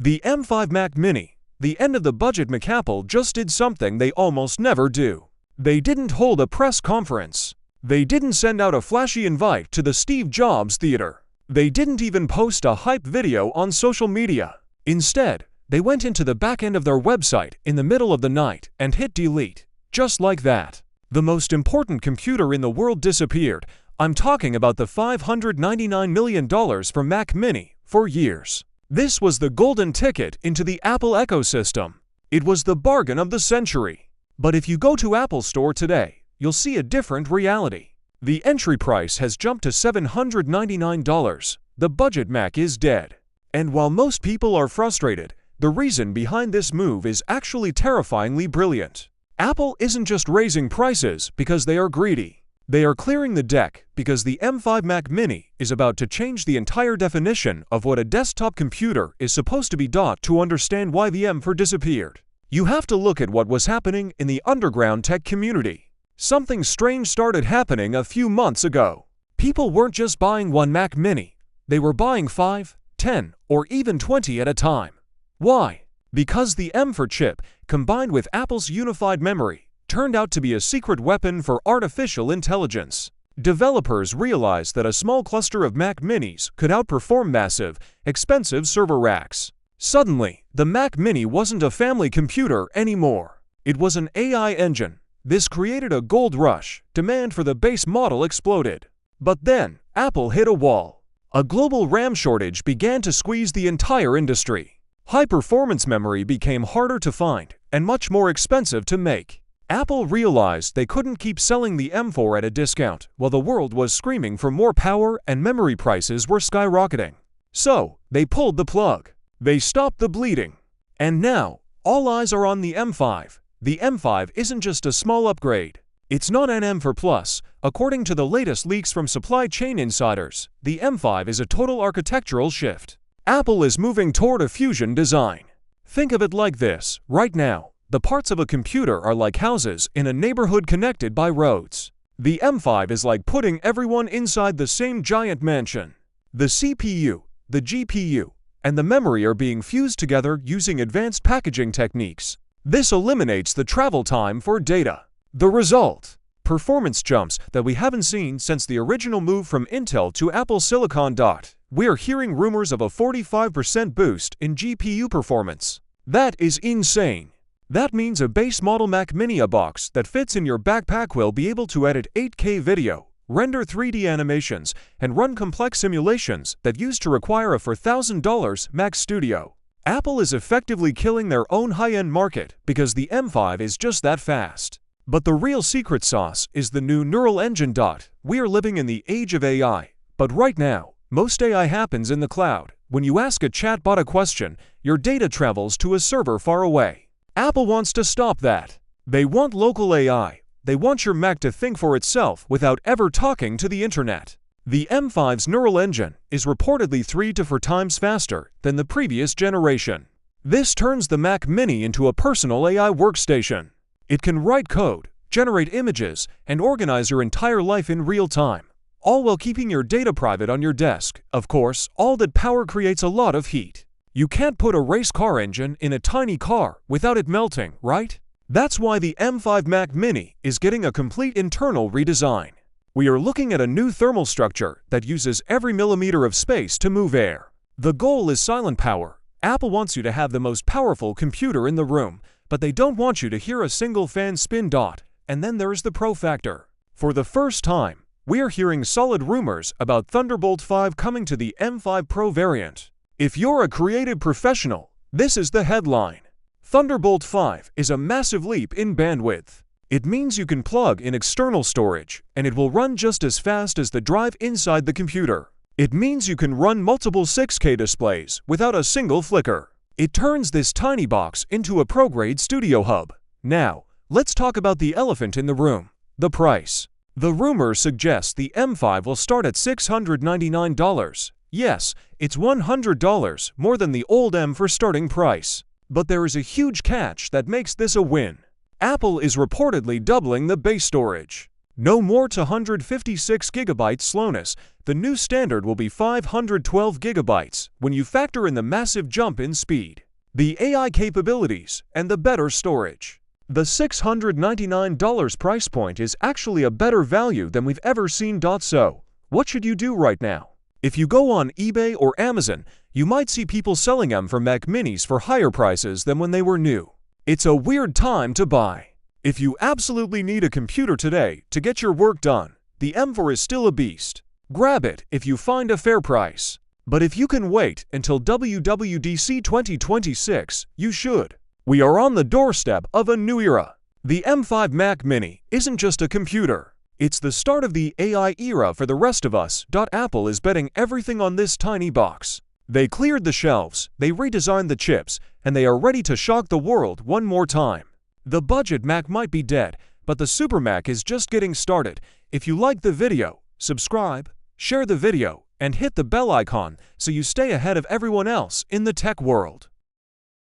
The M5 Mac Mini, the end of the budget Mac. Apple just did something they almost never do. They didn't hold a press conference. They didn't send out a flashy invite to the Steve Jobs Theater. They didn't even post a hype video on social media. Instead, they went into the back end of their website in the middle of the night and hit delete. Just like that. The most important computer in the world disappeared. I'm talking about the $599 million for Mac Mini for years. This was the golden ticket into the Apple ecosystem. It was the bargain of the century. But if you go to Apple Store today, you'll see a different reality. The entry price has jumped to $799. The budget Mac is dead. And while most people are frustrated, the reason behind this move is actually terrifyingly brilliant. Apple isn't just raising prices because they are greedy. They are clearing the deck because the M5 Mac Mini is about to change the entire definition of what a desktop computer is supposed to be. To understand why the M4 disappeared, you have to look at what was happening in the underground tech community. Something strange started happening a few months ago. People weren't just buying one Mac Mini. They were buying 5, 10, or even 20 at a time. Why? Because the M4 chip, combined with Apple's unified memory, turned out to be a secret weapon for artificial intelligence. Developers realized that a small cluster of Mac Minis could outperform massive, expensive server racks. Suddenly, the Mac Mini wasn't a family computer anymore. It was an AI engine. This created a gold rush. Demand for the base model exploded. But then, Apple hit a wall. A global RAM shortage began to squeeze the entire industry. High-performance memory became harder to find and much more expensive to make. Apple realized they couldn't keep selling the M4 at a discount while the world was screaming for more power and memory prices were skyrocketing. So, they pulled the plug. They stopped the bleeding. And now, all eyes are on the M5. The M5 isn't just a small upgrade. It's not an M4 Plus. According to the latest leaks from supply chain insiders, the M5 is a total architectural shift. Apple is moving toward a fusion design. Think of it like this. Right now, the parts of a computer are like houses in a neighborhood connected by roads. The M5 is like putting everyone inside the same giant mansion. The CPU, the GPU, and the memory are being fused together using advanced packaging techniques. This eliminates the travel time for data. The result? Performance jumps that we haven't seen since the original move from Intel to Apple Silicon. We're hearing rumors of a 45% boost in GPU performance. That is insane. That means a base model Mac Mini box that fits in your backpack will be able to edit 8K video, render 3D animations, and run complex simulations that used to require a $4,000 Mac Studio. Apple is effectively killing their own high-end market because the M5 is just that fast. But the real secret sauce is the new neural engine. We are living in the age of AI, but right now, most AI happens in the cloud. When you ask a chatbot a question, your data travels to a server far away. Apple wants to stop that. They want local AI. They want your Mac to think for itself without ever talking to the internet. The M5's neural engine is reportedly 3 to 4 times faster than the previous generation. This turns the Mac Mini into a personal AI workstation. It can write code, generate images, and organize your entire life in real time, all while keeping your data private on your desk. Of course, all that power creates a lot of heat. You can't put a race car engine in a tiny car without it melting, right? That's why the M5 Mac Mini is getting a complete internal redesign. We are looking at a new thermal structure that uses every millimeter of space to move air. The goal is silent power. Apple wants you to have the most powerful computer in the room, but they don't want you to hear a single fan spin. And then there's the pro factor. For the first time, we are hearing solid rumors about Thunderbolt 5 coming to the M5 Pro variant. If you're a creative professional, this is the headline. Thunderbolt 5 is a massive leap in bandwidth. It means you can plug in external storage, and it will run just as fast as the drive inside the computer. It means you can run multiple 6K displays without a single flicker. It turns this tiny box into a pro-grade studio hub. Now, let's talk about the elephant in the room, the price. The rumor suggests the M5 will start at $699. Yes, it's $100 more than the old M4 starting price. But there is a huge catch that makes this a win. Apple is reportedly doubling the base storage. No more to 156 GB slowness. The new standard will be 512 GB when you factor in the massive jump in speed, the AI capabilities, and the better storage. The $699 price point is actually a better value than we've ever seen. So, what should you do right now? If you go on eBay or Amazon, you might see people selling them for Mac Minis for higher prices than when they were new. It's a weird time to buy. If you absolutely need a computer today to get your work done, the M4 is still a beast. Grab it if you find a fair price. But if you can wait until WWDC 2026, you should. We are on the doorstep of a new era. The M5 Mac Mini isn't just a computer. It's the start of the AI era for the rest of us. Apple is betting everything on this tiny box. They cleared the shelves, they redesigned the chips, and they are ready to shock the world one more time. The budget Mac might be dead, but the Super Mac is just getting started. If you like the video, subscribe, share the video, and hit the bell icon so you stay ahead of everyone else in the tech world.